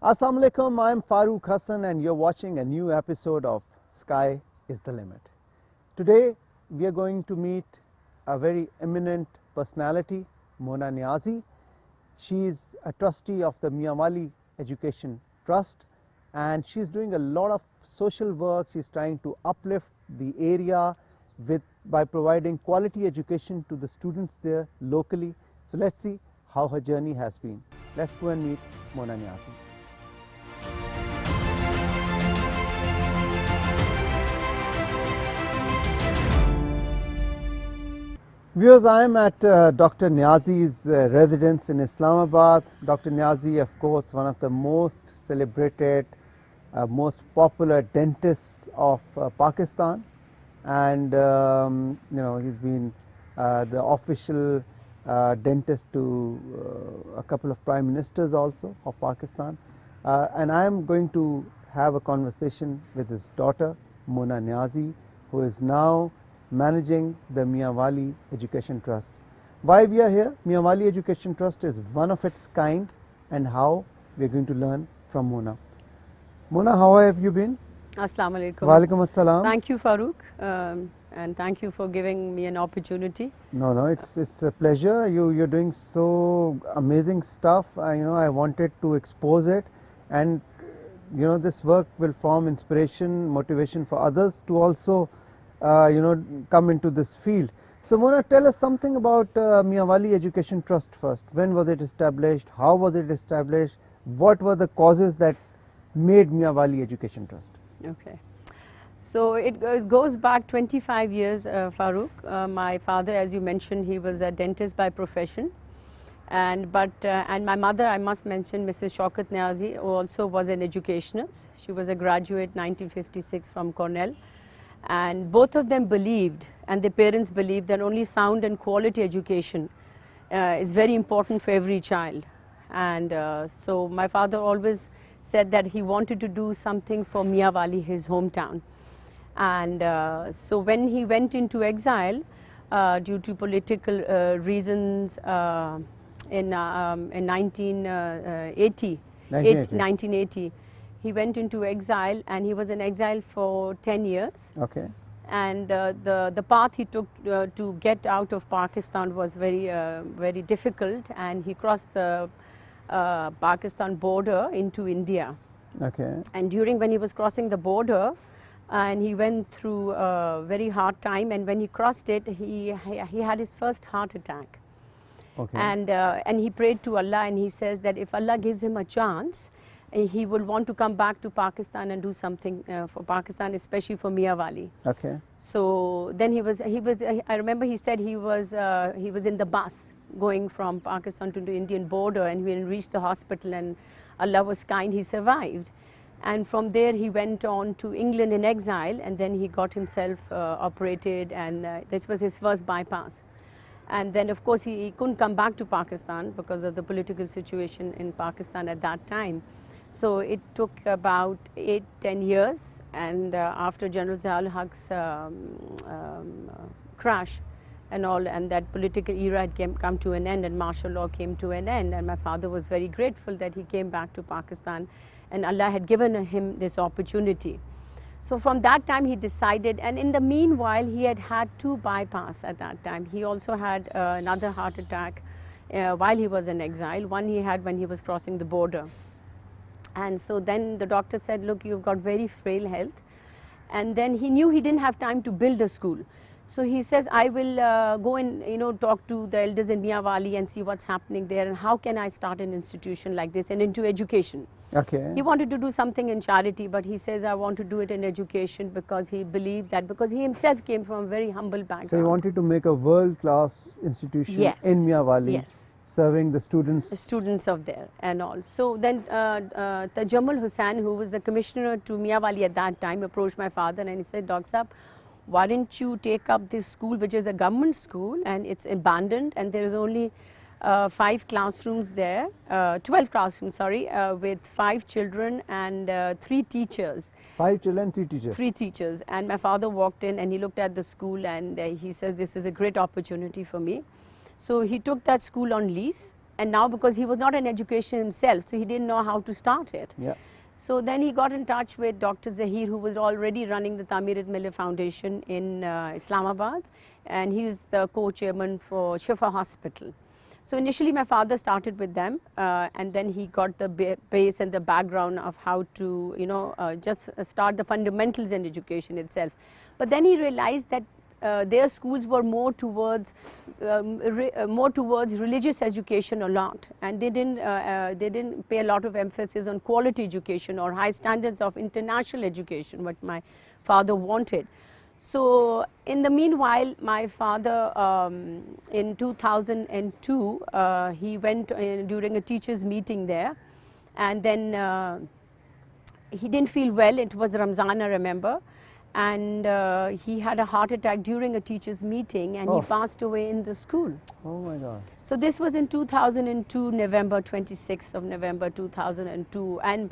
Assalamu alaikum, I'm FAROOQ Hassan and you're watching a new episode of Sky is the Limit. Today we are going to meet a very eminent personality, Mona Niazi. She is a trustee of the Miawali Education Trust and she's doing a lot of social work. She's trying to uplift the area by providing quality education to the students there locally. So let's see how her journey has been. Let's go and meet Mona Niazi. Viewers, I am at Dr. Niazi's residence in Islamabad. Dr. Niazi, of course, one of the most celebrated, most popular dentists of Pakistan, and he's been the official dentist to a couple of prime ministers also of Pakistan. And I am going to have a conversation with his daughter, Mona Niazi, who is now managing the Miawali Education Trust. Why we are here? Miawali Education Trust is one of its kind, and how we are going to learn from Mona. Mona, how have you been? Assalamu alaikum. Wa alaikum assalam. Thank you, FAROOQ, and thank you for giving me an opportunity. No, it's a pleasure. You're doing so amazing stuff. I wanted to expose it, and this work will form inspiration, motivation for others to also come into this field. So Mona, tell us something about Miawali Education Trust first. When was it established? How was it established? What were the causes that made Miawali Education Trust? Okay. So it goes back 25 years, FAROOQ. My father, as you mentioned, he was a dentist by profession. And my mother, I must mention, Mrs. Shaukat Niazi, also was an educationist. She was a graduate 1956 from Cornell. And both of them believed, and their parents believed, that only sound and quality education is very important for every child. And so my father always said that he wanted to do something for Miawali, his hometown. And so when he went into exile due to political reasons in 1980, he went into exile, and he was in exile for 10 years. Okay. And the path he took to get out of Pakistan was very difficult, and he crossed the Pakistan border into India. Okay. And when he was crossing the border, and he went through a very hard time, and when he crossed it, he had his first heart attack. Okay. And he prayed to Allah, and he says that if Allah gives him a chance, he will want to come back to Pakistan and do something for Pakistan, especially for Miawali. Okay. So then I remember he said he was in the bus going from Pakistan to the Indian border, and when he reached the hospital, and Allah was kind, he survived. And from there he went on to England in exile, and then he got himself operated, and this was his first bypass. And then of course he couldn't come back to Pakistan because of the political situation in Pakistan at that time. So it took about 8-10 years, and after General Zia-ul Haq's crash and all, and that political era had come to an end, and martial law came to an end, and my father was very grateful that he came back to Pakistan, and Allah had given him this opportunity. So from that time he decided, and in the meanwhile he had 2 bypass at that time. He also had another heart attack while he was in exile. One he had when he was crossing the border. And so then the doctor said, look, you've got very frail health. And then he knew he didn't have time to build a school. So he says, I will go and talk to the elders in Miawali and see what's happening there, and how can I start an institution like this and into education. Okay. He wanted to do something in charity, but he says, I want to do it in education, because he believed that, because he himself came from a very humble background. So he wanted to make a world-class institution in Miawali. Yes. Serving the students. The students of there and all. So then Tajammul Hussain, who was the commissioner to Miawali at that time, approached my father, and he said, Dr. Saab, why don't you take up this school, which is a government school, and it's abandoned, and there is only 5 classrooms there, 12 classrooms, sorry, with 5 children and 3 teachers. 5 children, 3 teachers? 3 teachers. And my father walked in, and he looked at the school, and he says, this is a great opportunity for me. So he took that school on lease, And now, because he was not in education himself, so he didn't know how to start it. Yeah. So then he got in touch with Dr. Zahir, who was already running the AMIR Foundation in Islamabad, and he is the co-chairman for Shifa Hospital. So initially my father started with them, and then he got the base and the background of how to, just start the fundamentals in education itself. But then he realized that their schools were more towards religious education a lot, and they didn't pay a lot of emphasis on quality education or high standards of international education, what my father wanted. So in the meanwhile, my father in 2002 he went during a teachers meeting there, and then he didn't feel well. It was Ramzan, I remember. And he had a heart attack during a teachers meeting, and he passed away in the school. Oh my God. So this was in 2002, November 26th of November 2002. And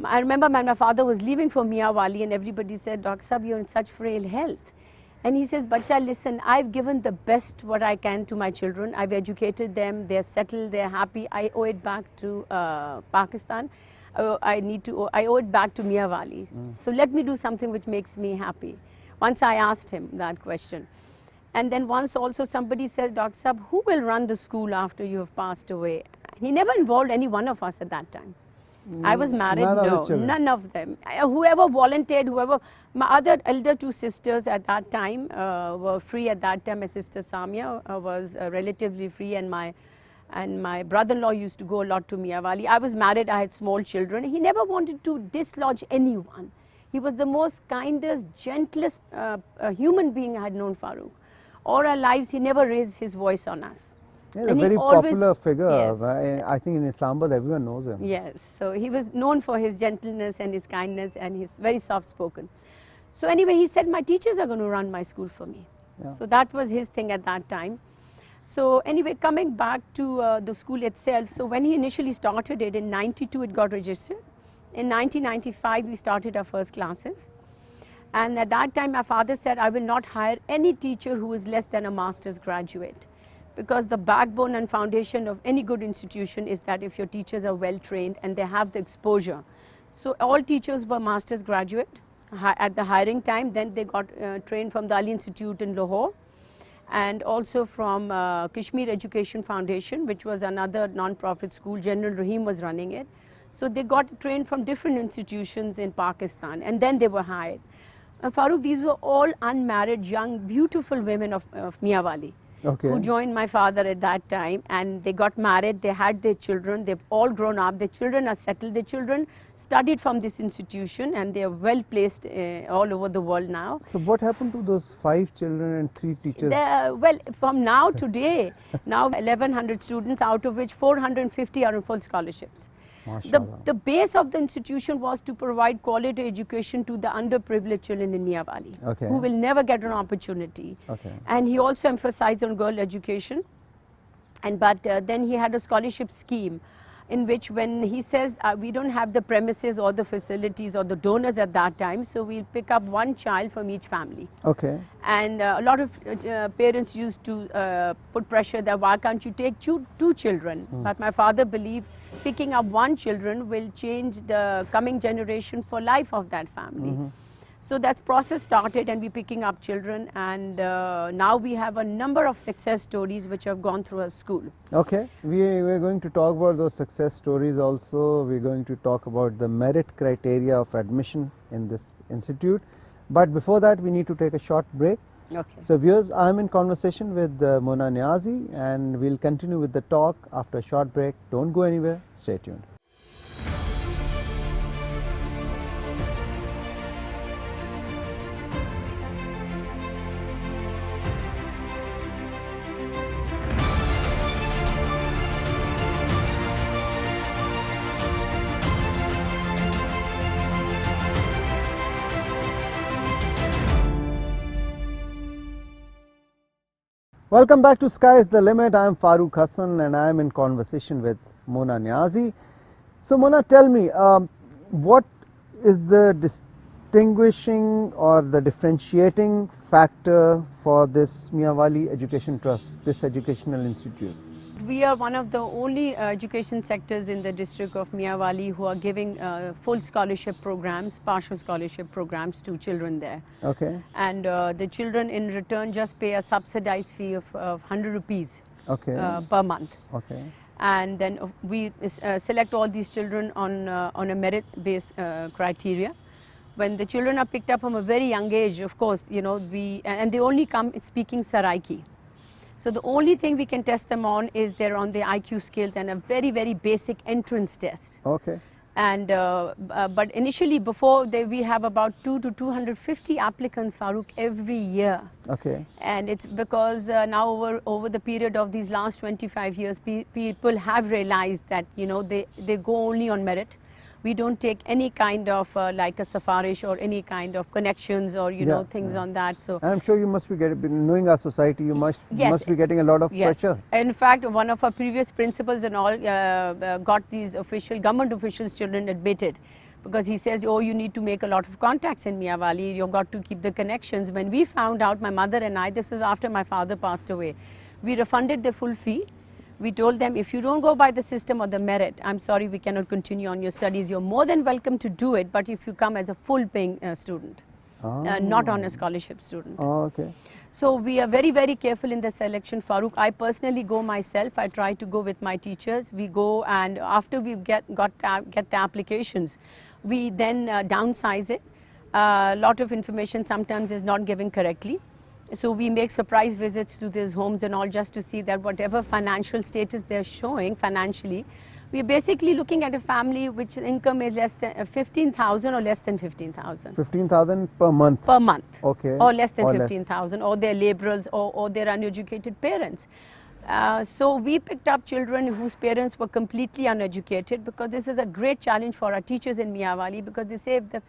I remember when my father was leaving for Miyawali, and everybody said, Dr. Sahab, you're in such frail health. And he says, Bacha, listen, I've given the best what I can to my children. I've educated them, they're settled, they're happy. I owe it back to Pakistan. I owe it back to Miyawali. So let me do something which makes me happy. Once I asked him that question. And then once also somebody says, Dr. Sahab, who will run the school after you have passed away? He never involved any one of us at that time. I was married, none of them. Whoever volunteered, my other elder two sisters at that time were free at that time. My sister Samia was relatively free, and my brother-in-law used to go a lot to Miyawali. I was married, I had small children. He never wanted to dislodge anyone. He was the most kindest, gentlest human being I had known, FAROOQ. All our lives, he never raised his voice on us. Yeah, a very popular figure. Yes. I think in Islamabad everyone knows him. Yes, so he was known for his gentleness and his kindness, and he's very soft-spoken. So anyway, he said, my teachers are going to run my school for me. Yeah. So that was his thing at that time. So anyway, coming back to the school itself, so when he initially started it, in 92 it got registered. In 1995 we started our first classes. And at that time my father said, I will not hire any teacher who is less than a master's graduate. Because the backbone and foundation of any good institution is that if your teachers are well trained and they have the exposure. So all teachers were master's graduate at the hiring time. Then they got trained from the Ali Institute in Lahore, and also from Kashmir Education Foundation, which was another non-profit school. General Rahim was running it. So they got trained from different institutions in Pakistan, and then they were hired. FAROOQ, these were all unmarried, young, beautiful women of Miyawali. Okay. Who joined my father at that time, and they got married, they had their children, they've all grown up, their children are settled, their children studied from this institution, and they are well placed all over the world now. So what happened to those 5 children and 3 teachers? Well, from now today, now 1100 students, out of which 450 are in full scholarships. The base of the institution was to provide quality education to the underprivileged children in Miyawali, who will never get an opportunity. And he also emphasized on girl education. But then he had a scholarship scheme in which, when he says we don't have the premises or the facilities or the donors at that time, so we'll pick up 1 child from each family. And a lot of parents used to put pressure that why can't you take two children? But my father believed picking up 1 children will change the coming generation for life of that family. So that process started, and we're picking up children, and now we have a number of success stories which have gone through our school. Okay, we're going to talk about those success stories also. We're going to talk about the merit criteria of admission in this institute. But before that, we need to take a short break. Okay. So viewers, I'm in conversation with Mona Niazi, and we'll continue with the talk after a short break. Don't go anywhere, stay tuned. Welcome back to Sky is the Limit. I am FAROOQ Hasan, and I am in conversation with Mona Niazi. So Mona, tell me, what is the distinguishing or the differentiating factor for this Miyawali Education Trust, this educational institute? we are one of the only education sectors in the district of Miawali who are giving full scholarship programs, partial scholarship programs to children there. Okay. And the children in return just pay a subsidized fee of 100 rupees Okay. per month. Okay. And then we select all these children on a merit-based criteria. When the children are picked up from a very young age, of course, you know, and they only come speaking Saraiki. So the only thing we can test them on is they're on the IQ scales and a very, very basic entrance test. Okay. And but initially, before we have about 2 to 250 applicants, FAROOQ, every year. Okay. And it's because now over the period of these last 25 years, people have realized that, you know, they go only on merit. We don't take any kind of like a safarish or any kind of connections or, you know, things on that. So I'm sure you must be knowing our society, you must be getting a lot of pressure. In fact, one of our previous principals and all got these government officials' children admitted, because he says, oh, you need to make a lot of contacts in Miawali, you've got to keep the connections. When we found out, my mother and I, this was after my father passed away, we refunded the full fee. We told them, if you don't go by the system or the merit, I'm sorry, we cannot continue on your studies. You're more than welcome to do it, but if you come as a full paying student, not on a scholarship student. Oh, okay. So we are very, very careful in the selection, FAROOQ. I personally go myself. I try to go with my teachers. We go, and after we get the applications, we then downsize it. A lot of information sometimes is not given correctly. So we make surprise visits to these homes and all, just to see that whatever financial status they're showing financially, we're basically looking at a family which income is less than 15,000 or less than 15,000. 15,000 per month? Per month. Okay. Or less than 15,000, or they're laborers, or they're uneducated parents. So we picked up children whose parents were completely uneducated, because this is a great challenge for our teachers in Miawali, because they say if the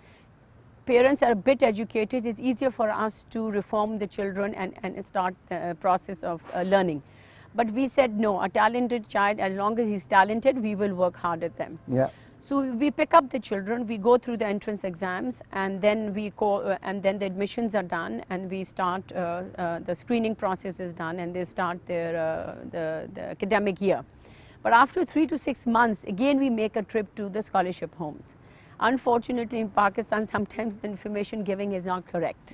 parents are a bit educated, it's easier for us to reform the children and start the process of learning. But we said no, a talented child, as long as he's talented, we will work hard at them. Yeah. So we pick up the children, we go through the entrance exams, and then and then the admissions are done, and we start the screening process is done, and they start their the academic year. But after 3 to 6 months, again we make a trip to the scholarship homes. Unfortunately, in Pakistan, sometimes the information giving is not correct.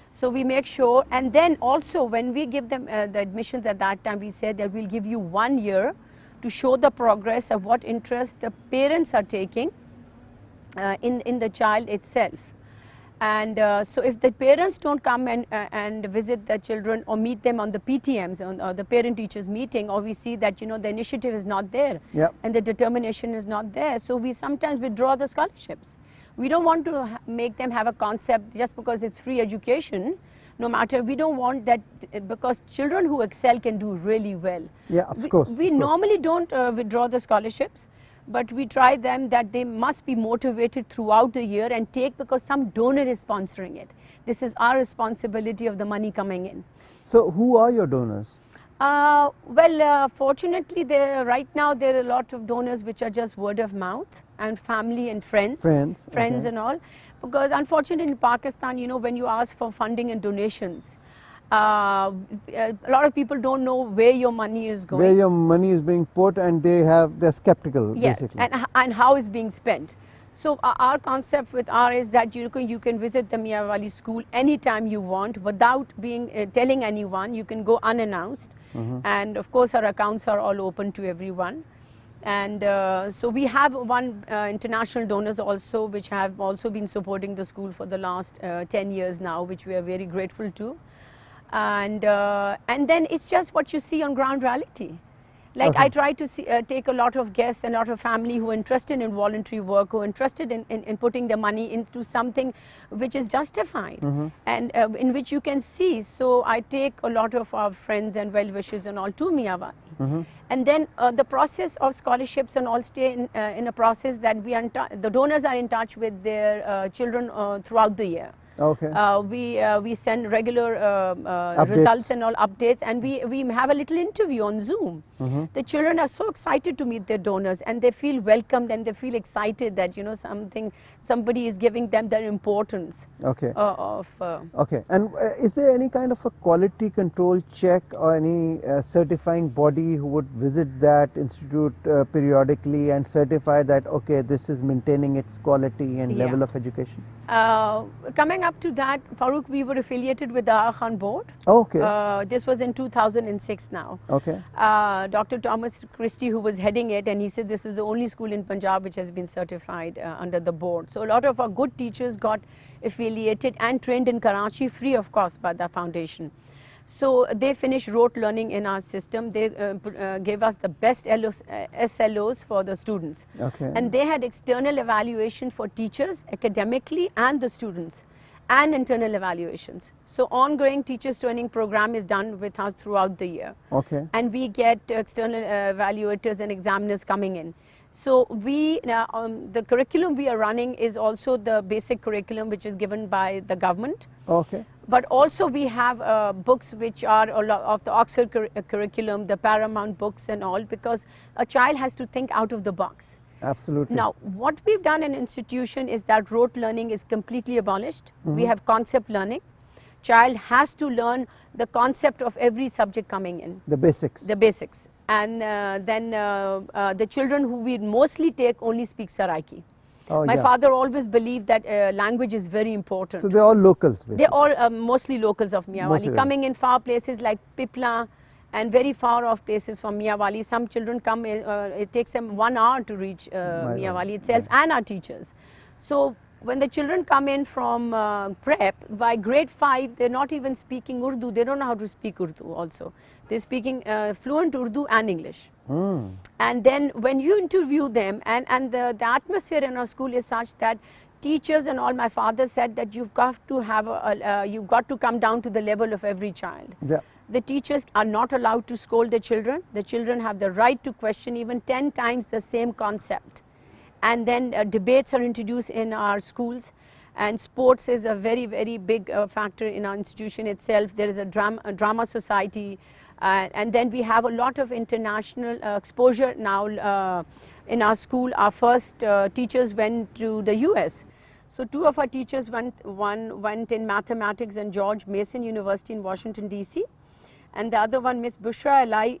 So we make sure, and then also when we give them the admissions at that time, we said that we'll give you 1 year to show the progress of what interest the parents are taking in the child itself. And so if the parents don't come and visit the children or meet them on the PTMs, or the parent-teachers meeting, or we see that, you know, the initiative is not there, and the determination is not there, so we sometimes withdraw the scholarships. We don't want to make them have a concept just because it's free education. No matter, we don't want that, because children who excel can do really well. Yeah, of course. We normally don't withdraw the scholarships, but we try them that they must be motivated throughout the year and take, because some donor is sponsoring it. This is our responsibility of the money coming in. So who are your donors? Fortunately, right now there are a lot of donors which are just word of mouth and family and friends okay. and all. Because unfortunately in Pakistan, you know, when you ask for funding and donations, a lot of people don't know where your money is going. Where your money is being put, and they're skeptical, basically. Yes, and how it's being spent. So our concept with R is that you can visit the Miawali school anytime you want without telling anyone. You can go unannounced. And of course our accounts are all open to everyone. And so we have one international donors also, which have also been supporting the school for the last 10 years now, which we are very grateful to. And then it's just what you see on ground reality. Like I try to take a lot of guests and a lot of family who are interested in voluntary work, who are interested in putting their money into something which is justified and in which you can see. So I take a lot of our friends and well-wishers and all to Miawali. And then the process of scholarships and all stay in a process that the donors are in touch with their children throughout the year. Okay. We send regular Updates. results and all updates, and we have a little interview on Zoom. The children are so excited to meet their donors, and they feel welcomed, and they feel excited that somebody is giving them their importance. Okay. Of Okay. And is there any kind of a quality control check or any certifying body who would visit that institute periodically and certify that, okay, this is maintaining its quality and level of education? Coming up to that, FAROOQ, we were affiliated with the HASAN board. Okay. This was in 2006 now. Okay. Dr. Thomas Christie, who was heading it, and he said this is the only school in Punjab which has been certified under the board. So a lot of our good teachers got affiliated and trained in Karachi free of cost by the foundation. So they finished rote learning in our system. They gave us the best SLOs for the students. Okay. And they had external evaluation for teachers academically and the students, and internal evaluations. So ongoing teachers training program is done with us throughout the year. Okay. And we get external evaluators and examiners coming in. So the curriculum we are running is also the basic curriculum which is given by the government. Okay. But also we have books which are of the Oxford curriculum, the Paramount books and all, because a child has to think out of the box. Absolutely. Now, what we've done in institution is that rote learning is completely abolished. We have concept learning. Child has to learn the concept of every subject coming in. The basics. The basics. And then the children who we mostly take only speak Saraiki. Oh, My yeah. father always believed that language is very important. So they're all locals, basically. They're all mostly locals of Miawali, Mostly coming in far places like Pipla and very far off places from Miawali. Some children come in, it takes them 1 hour to reach Miawali itself, and our teachers. So when the children come in from prep, by grade 5, they're not even speaking Urdu. They don't know how to speak Urdu also. They're speaking fluent Urdu and English. And then when you interview them, and the atmosphere in our school is such that teachers and all, my father said that you've got to have you've got to come down to the level of every child. Yeah. The teachers are not allowed to scold the children. The children have the right to question even 10 times the same concept. And then debates are introduced in our schools, and sports is a very, very big factor in our institution itself. There is a drama society, and then we have a lot of international exposure now in our school. Our first teachers went to the US. So 2 of our teachers one went in mathematics in George Mason University in Washington, DC. And the other one, Miss Bushra Alai,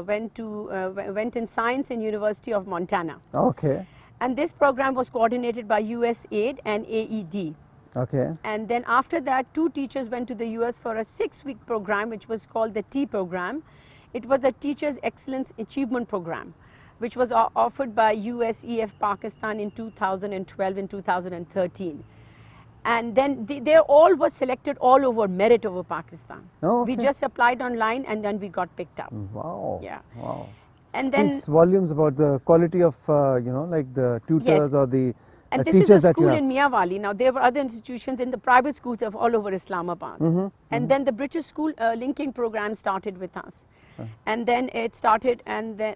went in science in University of Montana. Okay. And this program was coordinated by USAID and AED. Okay. And then after that, 2 teachers went to the US for a 6-week program, which was called the T program. It was the Teachers Excellence Achievement Program, which was offered by USEF Pakistan in 2012 and 2013. And then they all were selected all over, merit over Pakistan. Oh, okay. We just applied online, and then we got picked up. Wow. Yeah. Wow. And Speaks then, volumes about the quality of, like the tutors Yes. or the and this teachers is a that you school have. in Miawali. Now, there were other institutions in the private schools of all over Islamabad. And then the British school linking program started with us. And then it started, and then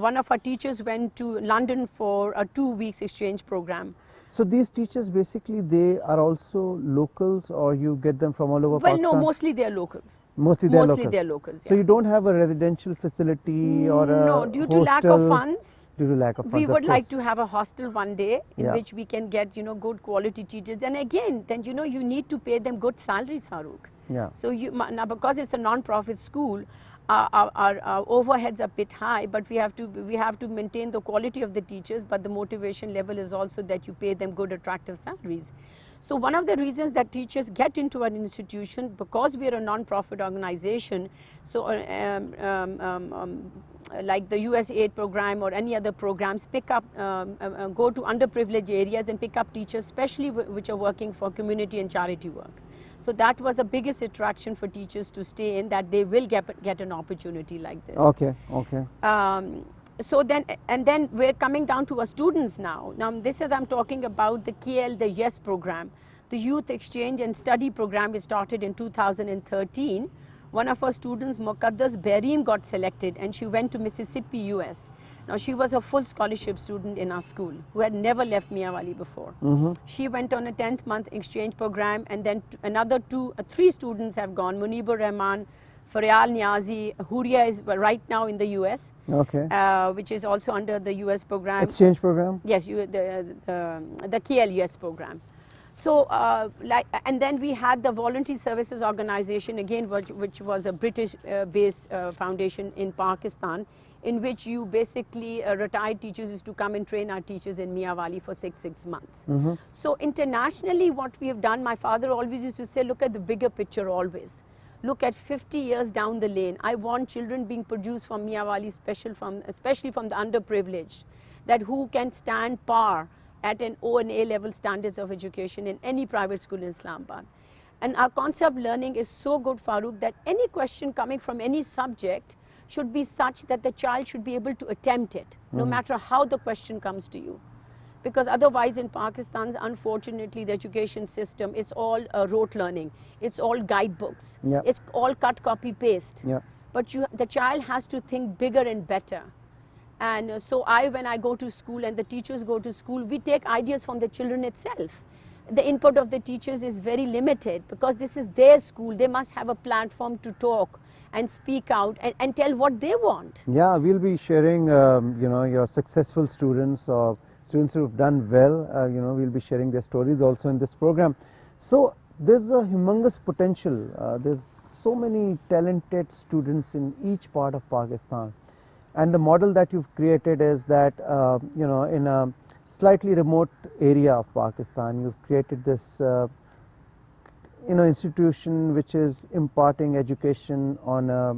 one of our teachers went to London for a 2 weeks exchange program. So these teachers, basically, they are also locals, or you get them from all over Well, Pakistan? no, mostly they are locals. Mostly they're Mostly locals. they are locals, So yeah. you don't have a residential facility or a No, due to lack of hostel? funds. Due to lack of funds, We of would like course. to have a hostel one day in Yeah. which we can get, good quality teachers. And again, then, you need to pay them good salaries, FAROOQ. Yeah. So now, because it's a non-profit school, our overheads are a bit high, but we have to maintain the quality of the teachers, but the motivation level is also that you pay them good, attractive salaries. So one of the reasons that teachers get into an institution, because we are a non-profit organization, so like the USAID program or any other programs, pick up, go to underprivileged areas and pick up teachers, especially which are working for community and charity work. So that was the biggest attraction for teachers to stay in, that they will get an opportunity like this. Okay, okay. So then we're coming down to our students now. Now this is, I'm talking about the KL, the YES program, the Youth Exchange and Study program, which started in 2013. One of our students, Muqaddas Bareem, got selected, and she went to Mississippi, US. Now she was a full scholarship student in our school who had never left Miawali before. She went on a 10th month exchange program, and then another three students have gone. Munibur Rahman, Faryal Niazi, Huria is right now in the US, Okay. which is also under the US program. Exchange program? Yes, the KLUS program. So, and then we had the Voluntary Services Organization, again, which was a British-based foundation in Pakistan, in which you basically retired teachers used to come and train our teachers in Miawali for six months. So internationally, what we have done, my father always used to say, look at the bigger picture always. Look at 50 years down the lane. I want children being produced from Miawali, especially from the underprivileged, that who can stand par at an O and A level standards of education in any private school in Islamabad. And our concept learning is so good, FAROOQ, that any question coming from any subject should be such that the child should be able to attempt it, no matter how the question comes to you. Because otherwise in Pakistan, unfortunately, the education system is all rote learning. It's all guidebooks. Yeah. It's all cut, copy, paste. Yeah. But the child has to think bigger and better. And so when I go to school and the teachers go to school, we take ideas from the children itself. The input of the teachers is very limited because this is their school. They must have a platform to talk and speak out and tell what they want. Yeah, we'll be sharing, your successful students or students who've done well, we'll be sharing their stories also in this program. So there's a humongous potential. There's so many talented students in each part of Pakistan. And the model that you've created is that, in a slightly remote area of Pakistan, you've created this, institution which is imparting education on a,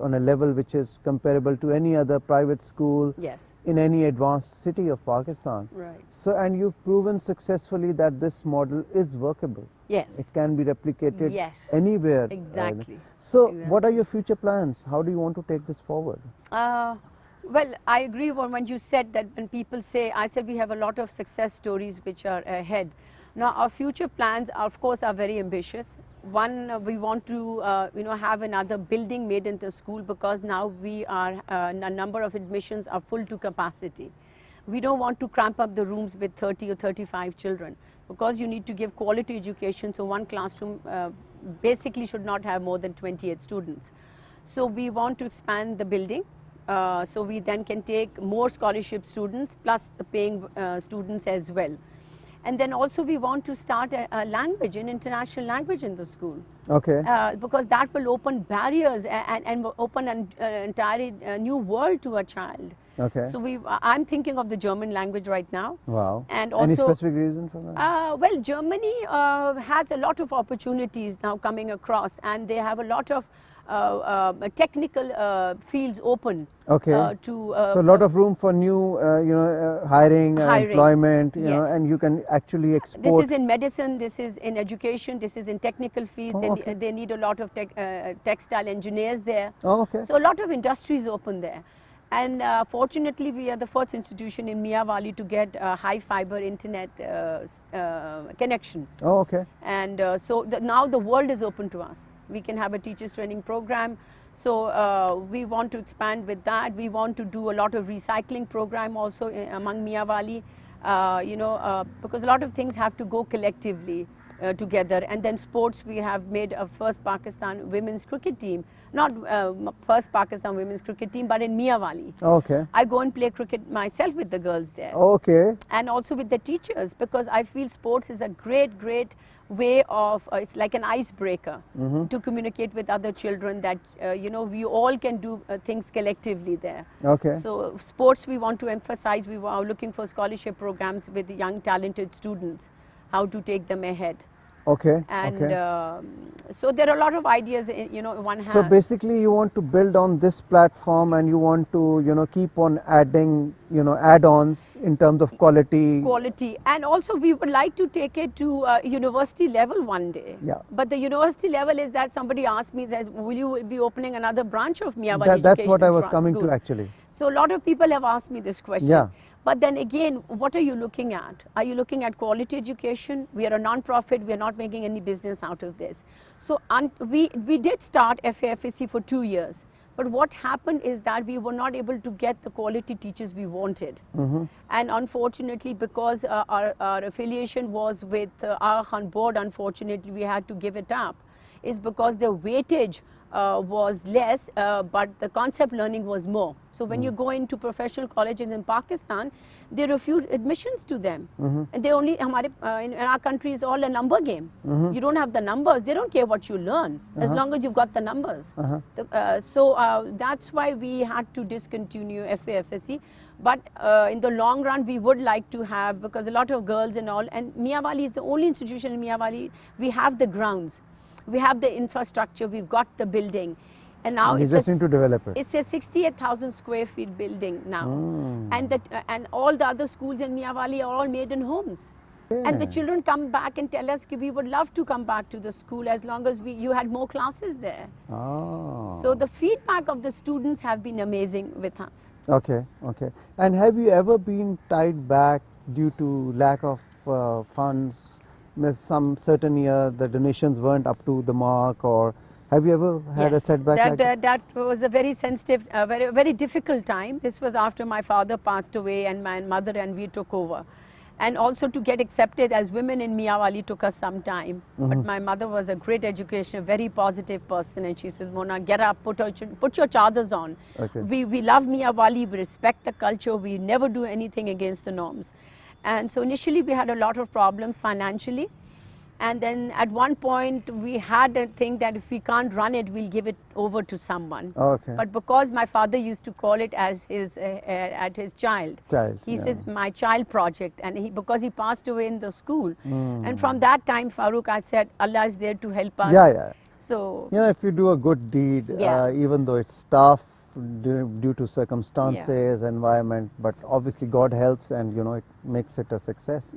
on a level which is comparable to any other private school Yes. in any advanced city of Pakistan. Right. So, and you've proven successfully that this model is workable. Yes. It can be replicated Yes. anywhere. Exactly. So, Exactly. what are your future plans? How do you want to take this forward? Well, I agree when you said that when people say, I said we have a lot of success stories which are ahead. Now, our future plans, of course, are very ambitious. One, we want to, have another building made into school because now we are, a number of admissions are full to capacity. We don't want to cramp up the rooms with 30 or 35 children because you need to give quality education. So one classroom basically should not have more than 28 students. So we want to expand the building. So we then can take more scholarship students plus the paying students as well. And then also we want to start a language, an international language in the school. Okay. Because that will open barriers and open an entirely new world to a child. Okay. So I'm thinking of the German language right now. Wow. And Any also, specific reason for that? well, Germany has a lot of opportunities now coming across, and they have a lot of technical fields open. Okay. So So a lot of room for new, hiring, employment, Yes. and you can actually export. This is in medicine, this is in education, this is in technical fields. Oh, okay. They need a lot of textile engineers there. Oh, okay. So a lot of industries open there. And fortunately, we are the first institution in Miawali to get a high fiber internet connection. Oh, okay. And so now the world is open to us. We can have a teachers training program. So we want to expand with that. We want to do a lot of recycling program also among Miawali, because a lot of things have to go collectively together. And then sports, we have made a first Pakistan women's cricket team. Not first Pakistan women's cricket team, but in Miawali. Okay. I go and play cricket myself with the girls there. Okay. And also with the teachers, because I feel sports is a great, great way of, it's like an icebreaker to communicate with other children that, we all can do things collectively there. Okay. So sports we want to emphasize. We are looking for scholarship programs with young talented students, how to take them ahead. Okay. And okay. So there are a lot of ideas, one has. So basically you want to build on this platform and you want to, keep on adding, add-ons in terms of quality. Quality. And also we would like to take it to university level one day. Yeah. But the university level is that somebody asked me, that, will you be opening another branch of Miawali Education That's what I was Trust coming School? to actually. So a lot of people have asked me this question. Yeah. But then again, what are you looking at? Are you looking at quality education? We are a non-profit. We are not making any business out of this. So we did start FAFSC for 2 years. But what happened is that we were not able to get the quality teachers we wanted. And unfortunately, because our affiliation was with HASAN board, unfortunately, we had to give it up. Is because the weightage was less, but the concept learning was more. So when you go into professional colleges in Pakistan, they refuse admissions to them. And they only, in our country, is all a number game. You don't have the numbers, they don't care what you learn, as long as you've got the numbers. So that's why we had to discontinue FAFSC. But in the long run, we would like to have, because a lot of girls and all, and Miawali is the only institution in Miawali, we have the grounds. We have the infrastructure, we've got the building, and now it's just need to develop it. It's a 68,000 square feet building now, and all the other schools in Miawali are all made in homes. And the children come back and tell us we would love to come back to the school as long as you had more classes there. So the feedback of the students have been amazing with us. Okay, okay. And have you ever been tied back due to lack of funds? Some certain year the donations weren't up to the mark, or have you ever had a setback? That was a very sensitive, very difficult time. This was after my father passed away and my mother and we took over. And also to get accepted as women in Miawali took us some time. But my mother was a great educator, very positive person, and she says, Mona, get up, put your chadars on. Okay. We love Miawali, we respect the culture, we never do anything against the norms. And so initially we had a lot of problems financially, and then at one point we had a thing that if we can't run it, we'll give it over to someone. Okay. But because my father used to call it as his child, he says my child project, and because he passed away in the school, and from that time, FAROOQ, I said Allah is there to help us. So if you do a good deed, even though it's tough due to circumstances, environment, but obviously God helps, and it makes it a success.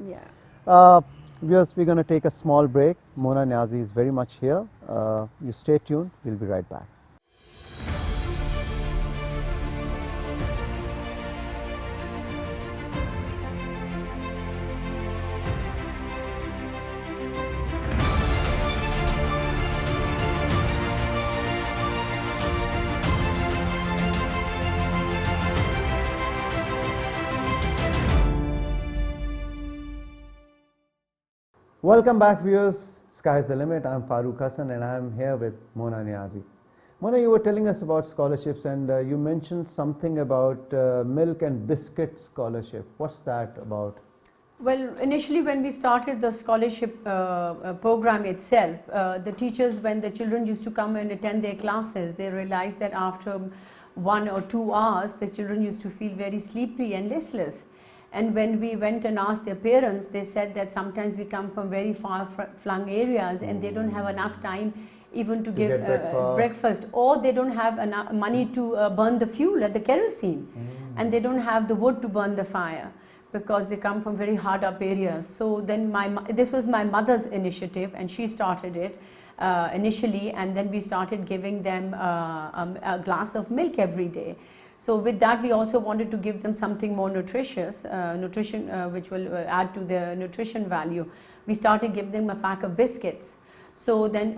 Viewers, we're going to take a small break. Mona Niazi is very much here. You stay tuned, we'll be right back. Welcome back, viewers. Sky's the limit. I'm FAROOQ Hasan, and I'm here with Mona Niazi. Mona, you were telling us about scholarships, and you mentioned something about milk and biscuit scholarship. What's that about? Well, initially when we started the scholarship program itself, the teachers, when the children used to come and attend their classes, they realized that after 1 or 2 hours, the children used to feel very sleepy and listless. And when we went and asked their parents, they said that sometimes we come from very far-flung areas and they don't have enough time even to give breakfast, or they don't have enough money to burn the fuel at the kerosene, and they don't have the wood to burn the fire because they come from very hard up areas. So then this was my mother's initiative, and she started it initially, and then we started giving them a glass of milk every day. So with that, we also wanted to give them something more nutritious, which will add to their nutrition value. We started giving them a pack of biscuits. So then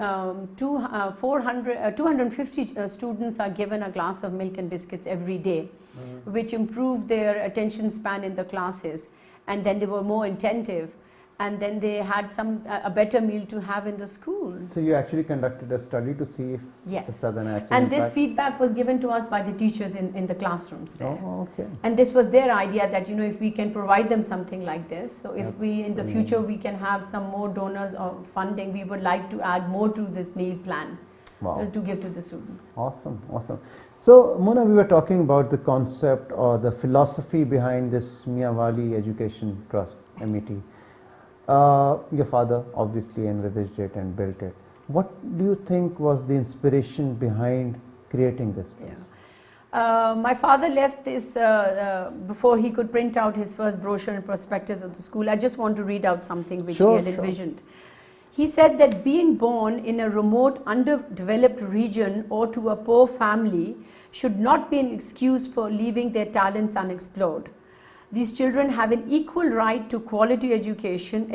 250 students are given a glass of milk and biscuits every day, which improved their attention span in the classes. And then they were more attentive. And then they had a better meal to have in the school. So you actually conducted a study to see if the Southern actually and this feedback was given to us by the teachers in the classrooms there. Oh, okay. And this was their idea that, if we can provide them something like this, so if we in the future we can have some more donors or funding, we would like to add more to this meal plan to give to the students. Awesome, awesome. So Mona, we were talking about the concept or the philosophy behind this Miawali Education Trust, MET. Your father obviously envisaged it and built it. What do you think was the inspiration behind creating this trust? My father left this before he could print out his first brochure and prospectus of the school. I just want to read out something which he had envisioned. He said that being born in a remote, underdeveloped region or to a poor family should not be an excuse for leaving their talents unexplored. These children have an equal right to quality education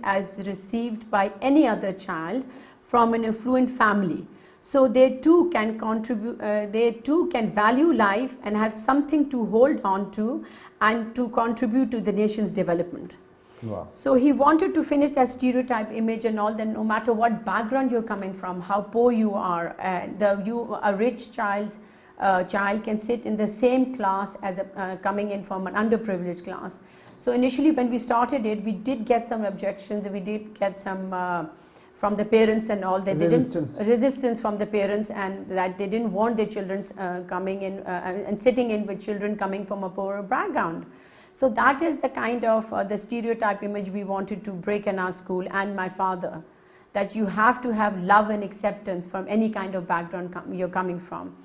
as received by any other child from an affluent family. So they too can contribute, they too can value life and have something to hold on to and to contribute to the nation's development. Wow. So he wanted to finish that stereotype image and all, that no matter what background you're coming from, how poor you are, a rich child can sit in the same class as coming in from an underprivileged class. So initially when we started it, we did get some objections, we did get some from the parents and all, that resistance from the parents, and that they didn't want their children coming in and sitting in with children coming from a poorer background. So that is the kind of the stereotype image we wanted to break in our school, and my father, that you have to have love and acceptance from any kind of background you're coming from.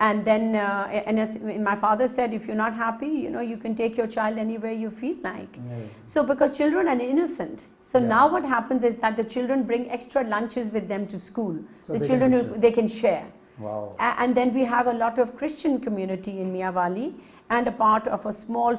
And then and as my father said, if you're not happy, you can take your child anywhere you feel like. So because children are innocent, so now what happens is that the children bring extra lunches with them to school. So the children, they can share. Wow. And then we have a lot of Christian community in Miawali, and a part of a small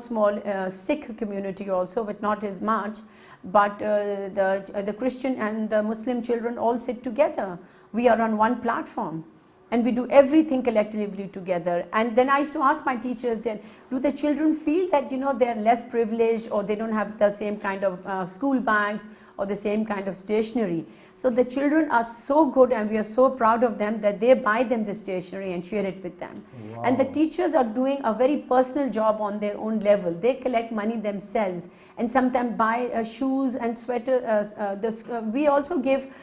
Sikh community also, but not as much. But the Christian and the Muslim children all sit together. We are on one platform, and we do everything collectively together. And then I used to ask my teachers, then, do the children feel that they're less privileged, or they don't have the same kind of school bags or the same kind of stationery? So the children are so good, and we are so proud of them, that they buy them the stationery and share it with them. Wow. And the teachers are doing a very personal job on their own level. They collect money themselves, and sometimes buy shoes and sweaters. We also give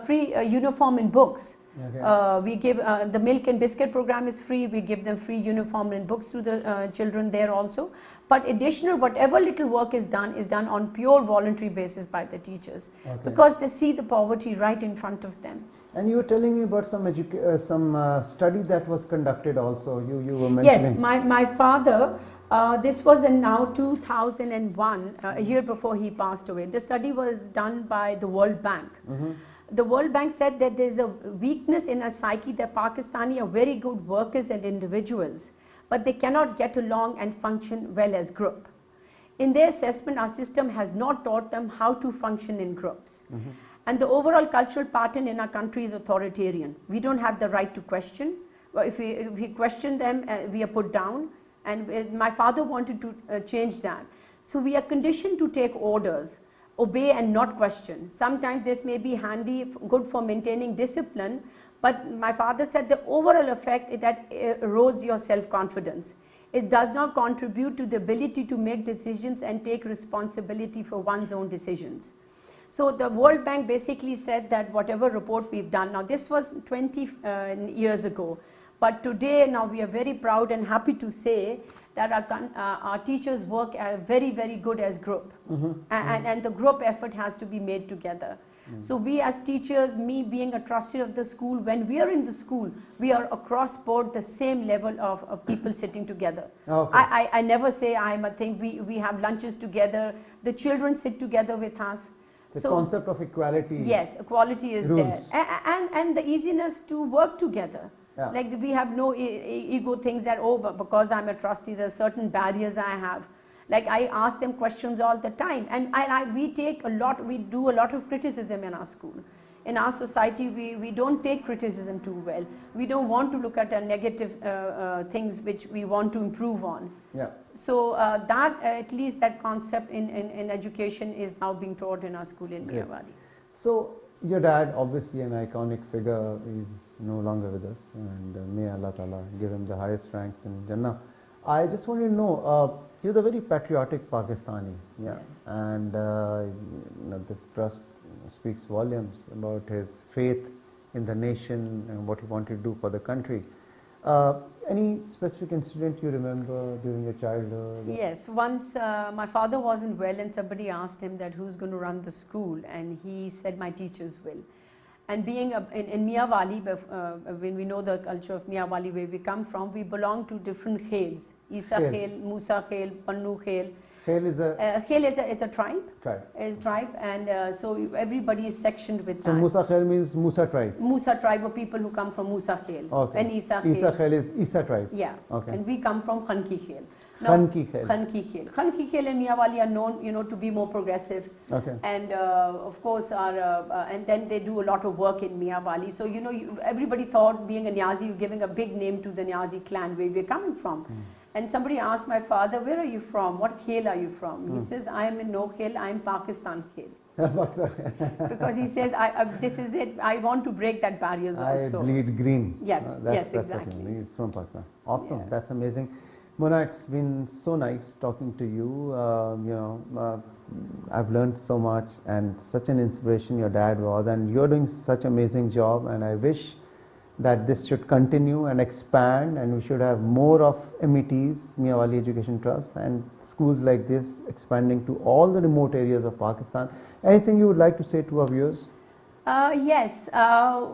free uniform and books. Okay. We give the milk and biscuit program is free. We give them free uniform and books to the children there also. But additional, whatever little work is done on pure voluntary basis by the teachers, because they see the poverty right in front of them. And you were telling me about some study that was conducted also. You were mentioning. Yes, my father. This was in now 2001, a year before he passed away. The study was done by the World Bank. The World Bank said that there's a weakness in our psyche, that Pakistani are very good workers and individuals, but they cannot get along and function well as group. In their assessment, our system has not taught them how to function in groups. And the overall cultural pattern in our country is authoritarian. We don't have the right to question. Well, if we question them, we are put down. And my father wanted to change that. So we are conditioned to take orders, obey and not question. Sometimes this may be handy, good for maintaining discipline, but my father said the overall effect is that it erodes your self-confidence. It does not contribute to the ability to make decisions and take responsibility for one's own decisions. So the World Bank basically said that whatever report we've done, now this was 20 years ago, but today now we are very proud and happy to say that our teachers work very, very good as group. And the group effort has to be made together. So we as teachers, me being a trustee of the school, when we are in the school, we are across board the same level of people sitting together. I never say I'm a thing, we have lunches together, the children sit together with us. The concept of equality. Yes, equality is rules. there. And the easiness to work together. Yeah. Like we have no ego things that, oh, but because I'm a trustee, there's certain barriers I have. Like I ask them questions all the time, and we do a lot of criticism in our school. In our society, we don't take criticism too well. We don't want to look at negative things which we want to improve on. Yeah. So at least that concept in education is now being taught in our school in Miawali. So your dad, obviously an iconic figure, is no longer with us, and may Allah Ta'ala give him the highest ranks in Jannah. I just want to know, he was a very patriotic Pakistani, Yes. and this trust speaks volumes about his faith in the nation and what he wanted to do for the country. Any specific incident you remember during your childhood? Yes, once my father wasn't well, and somebody asked him that who's going to run the school, and he said my teachers will. And being in Miawali, when we know the culture of Miawali, where we come from, we belong to different khels. Isa khel, Musa khel, Pannu khel. Khel is a khel is a tribe. Tribe. Is tribe, and so everybody is sectioned with so that. Musa khel means Musa tribe. Musa tribe are people who come from Musa khel. Okay. And Isa khel. Isa khel is Isa tribe. Yeah. Okay. And we come from Khanki khel. Khan ki khel. Khan ki khel. Khan ki khel and Miawali are known, to be more progressive. Okay. And of course, and then they do a lot of work in Miawali. So everybody thought, being a Niazi, you're giving a big name to the Niazi clan where we're coming from. And somebody asked my father, where are you from? What khel are you from? He says, I am in no khel, I am Pakistan khel. Because he says, this is it, I want to break that barriers also. I bleed green. Yes, That's exactly. He's from Pakistan. Awesome, Yeah. that's amazing. Mona, it's been so nice talking to you. I've learned so much, and such an inspiration your dad was, and you're doing such amazing job, and I wish that this should continue and expand, and we should have more of METs, Miawali Education Trust, and schools like this expanding to all the remote areas of Pakistan. Anything you would like to say to our viewers? Yes,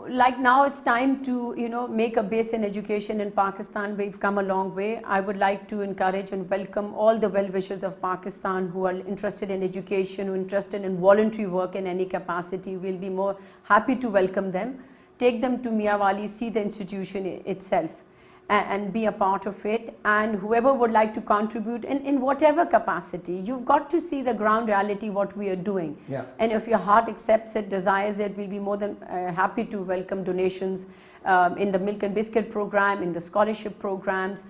like now it's time to make a base in education in Pakistan. We've come a long way. I would like to encourage and welcome all the well-wishers of Pakistan who are interested in education, who are interested in voluntary work in any capacity. We'll be more happy to welcome them. Take them to Miawali, see the institution itself, and be a part of it. And whoever would like to contribute in whatever capacity, you've got to see the ground reality, what we are doing. Yeah. And if your heart accepts it, desires it, we'll be more than happy to welcome donations in the milk and biscuit program, in the scholarship programs,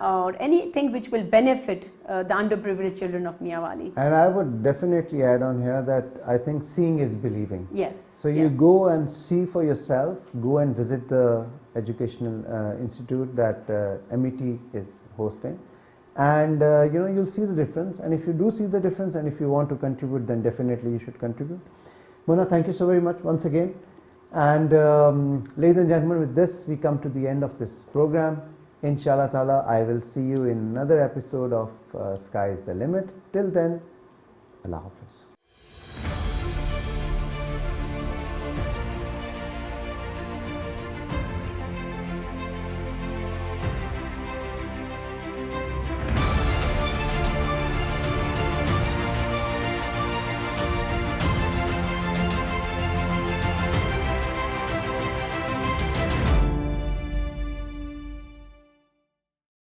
or anything which will benefit the underprivileged children of Miawali. And I would definitely add on here that I think seeing is believing. Yes. So you go and see for yourself, go and visit the educational institute that MET is hosting, and you'll see the difference. And if you do see the difference, and if you want to contribute, then definitely you should contribute. Mona, thank you so very much once again. And ladies and gentlemen, with this we come to the end of this program. Inshallah Ta'ala, I will see you in another episode of Sky is the Limit. Till then, Allah Hafiz.